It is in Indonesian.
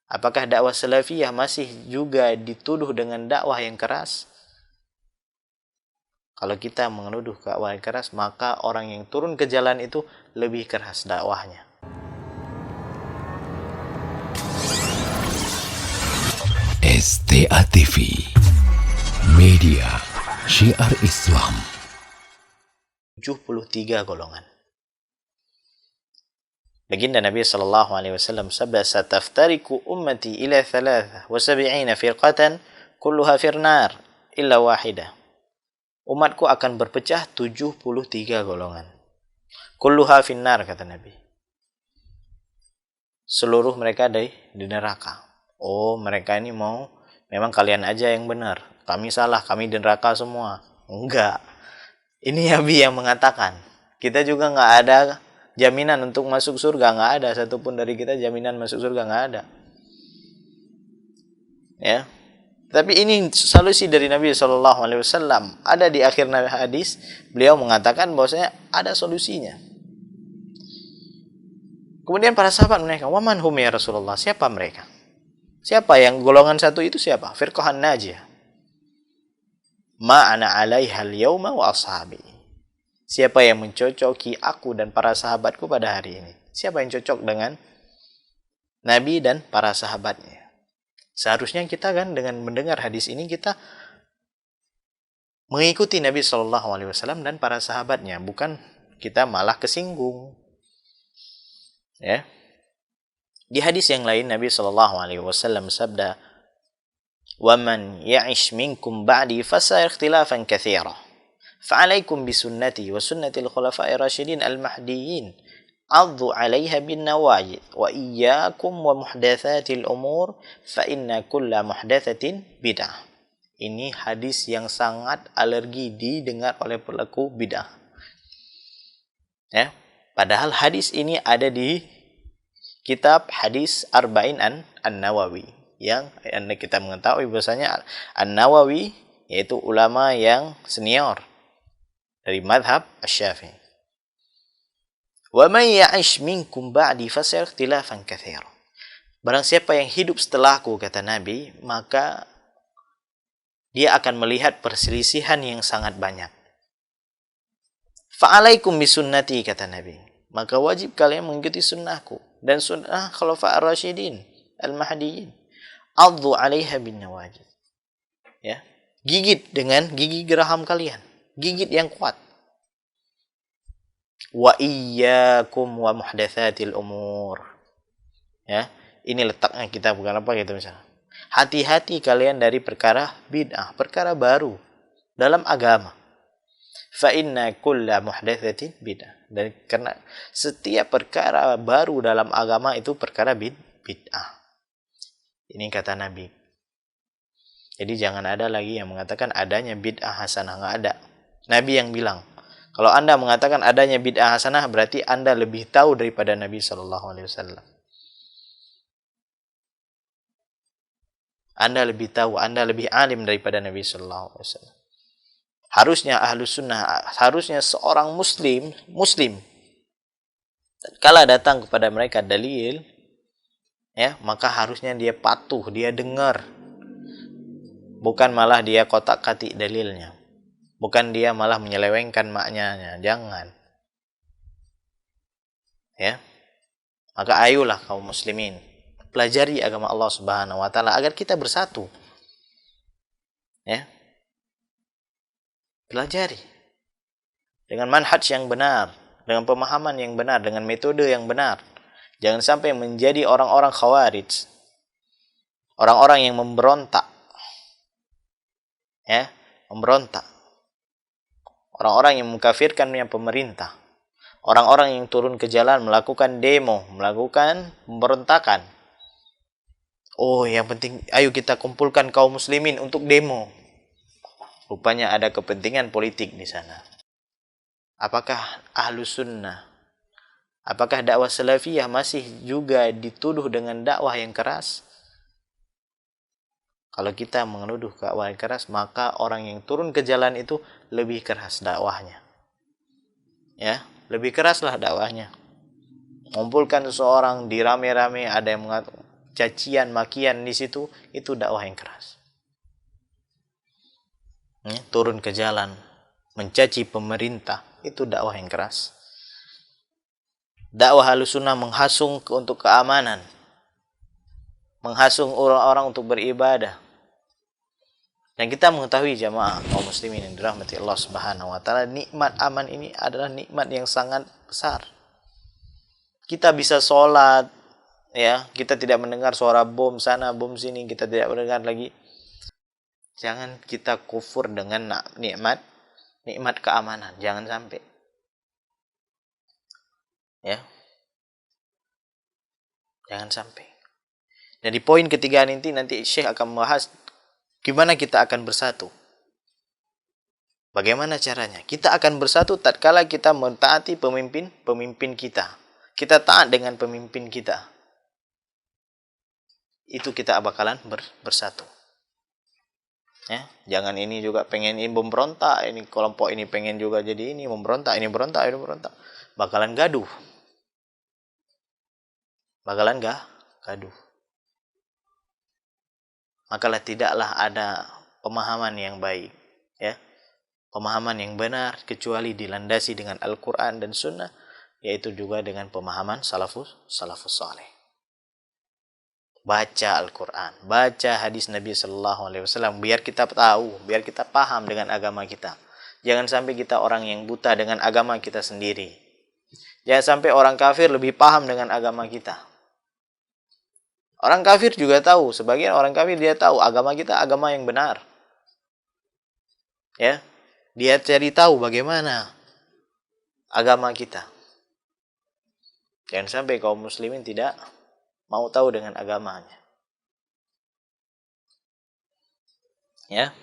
Apakah dakwah salafiyah masih juga dituduh dengan dakwah yang keras? Kalau kita menuduh dakwah yang keras, maka orang yang turun ke jalan itu lebih keras dakwahnya. STA TV Media Syiar Islam. 73 golongan. Baginda Nabi sallallahu alaihi wasallam sabda, "Sataftariku ummati ila 73 firqatan kulluha firnar illa wahidah." Umatku akan berpecah 73 golongan. Kulluha finnar, kata Nabi. Seluruh mereka di neraka. Oh, mereka ini mau memang kalian aja yang benar. Kami salah, kami di neraka semua. Enggak. Ini Nabi yang mengatakan. Kita juga enggak ada jaminan untuk masuk surga, enggak ada satupun dari kita jaminan masuk surga, enggak ada. Ya. Tapi ini solusi dari Nabi SAW. Ada di akhir hadis, beliau mengatakan bahwasanya ada solusinya. Kemudian para sahabat menanyakan, "Waman hum ya Rasulullah?" Siapa mereka? Siapa yang golongan satu itu siapa? Firqahan najiyah. Ma ana alaiha al-yawma wa ashabi. Siapa yang mencocoki aku dan para sahabatku pada hari ini? Siapa yang cocok dengan Nabi dan para sahabatnya? Seharusnya kita kan dengan mendengar hadis ini kita mengikuti Nabi SAW dan para sahabatnya, bukan kita malah kesinggung. Ya. Di hadis yang lain Nabi SAW sabda, "Waman ya'ish minkum ba'di fasayara ikhtilafan katsira. Fa'alaikum bisunnati wa sunnatil khulafa'ir rasyidin al-mahdiyyin. Addu 'alaiha bin nawajid wa iyyakum wa muhdatsatil umur fa inna kulla muhdatsatin bid'ah." Ini hadis yang sangat alergi didengar oleh pelaku bid'ah. Ya, padahal hadis ini ada di kitab hadis Arba'in An-Nawawi, yang kita mengetahui bahwasanya An-Nawawi yaitu ulama yang senior dari madhab Asy-Syafi'i. Wa may ya'ish minkum ba'di fasayara ikhtilafan katsira. Barang siapa yang hidup setelahku, kata Nabi, maka dia akan melihat perselisihan yang sangat banyak. Fa'alaikum bisunnati, kata Nabi. Maka wajib kalian mengikuti sunnahku dan sunnah khulafa'ir rasyidin al-mahdiyyin. Addu 'alaiha bin nawajid. Ya. Gigit dengan gigi geraham kalian. Gigit yang kuat. Wa iyyakum wa muhdatsatil umur. Ya, ini letaknya kita, bukan apa gitu misalnya. Hati-hati kalian dari perkara bid'ah, perkara baru dalam agama. Fa inna kulla muhdatsatin bid'ah. Dan karena setiap perkara baru dalam agama itu perkara bid'ah. Ini kata Nabi. Jadi jangan ada lagi yang mengatakan adanya bid'ah hasanah, enggak ada. Nabi yang bilang. Kalau Anda mengatakan adanya bid'ah hasanah, berarti Anda lebih tahu daripada Nabi SAW. Anda lebih tahu, Anda lebih alim daripada Nabi SAW. Harusnya ahlus sunnah, harusnya seorang muslim, kala datang kepada mereka dalil, ya, maka harusnya dia patuh, dia dengar. Bukan malah dia kotak-katik dalilnya. Bukan dia malah menyelewengkan maknanya, jangan. Ya. Maka ayolah kaum muslimin, pelajari agama Allah Subhanahu wa taala agar kita bersatu. Ya. Pelajari dengan manhaj yang benar, dengan pemahaman yang benar, dengan metode yang benar. Jangan sampai menjadi orang-orang khawarij. Orang-orang yang memberontak. Ya, memberontak. Orang-orang yang mengkafirkan pemerintah. Orang-orang yang turun ke jalan melakukan demo, melakukan pemberontakan. Oh, yang penting ayo kita kumpulkan kaum muslimin untuk demo. Rupanya ada kepentingan politik di sana. Apakah ahlus sunnah, apakah dakwah salafiyah masih juga dituduh dengan dakwah yang keras? Kalau kita menuduh dakwah yang keras, maka orang yang turun ke jalan itu lebih keras dakwahnya. Ya, lebih keraslah dakwahnya. Mengumpulkan seseorang di rame-rame, ada yang mengatakan cacian, makian di situ, itu dakwah yang keras. Turun ke jalan, mencaci pemerintah, itu dakwah yang keras. Dakwah Ahlussunnah menghasung untuk keamanan, menghasung orang-orang untuk beribadah. Dan kita mengetahui jamaah kaum muslimin yang dirahmati Allah Subhanahu wa taala, nikmat aman ini adalah nikmat yang sangat besar. Kita bisa sholat, ya, kita tidak mendengar suara bom sana, bom sini, kita tidak mendengar lagi. Jangan kita kufur dengan nikmat keamanan, jangan sampai. Ya. Jangan sampai. Dan di poin ketiga nanti Syekh akan membahas gimana kita akan bersatu. Bagaimana caranya? Kita akan bersatu tatkala kita mentaati pemimpin kita. Kita taat dengan pemimpin kita. Itu kita bakalan bersatu. Ya, jangan ini juga pengen ini memberontak, ini kelompok ini pengen juga jadi ini memberontak, ini berontak, ini berontak. Bakalan gaduh. Gaduh. Makalah tidaklah ada pemahaman yang baik, ya. Pemahaman yang benar kecuali dilandasi dengan Al-Qur'an dan Sunnah, yaitu juga dengan pemahaman salafus saleh. Baca Al-Qur'an, baca hadis Nabi sallallahu alaihi wasallam biar kita tahu, biar kita paham dengan agama kita. Jangan sampai kita orang yang buta dengan agama kita sendiri. Jangan sampai orang kafir lebih paham dengan agama kita. Orang kafir juga tahu, sebagian orang kafir dia tahu agama kita agama yang benar. Ya. Dia cari tahu bagaimana agama kita. Jangan sampai kaum muslimin tidak mau tahu dengan agamanya. Ya.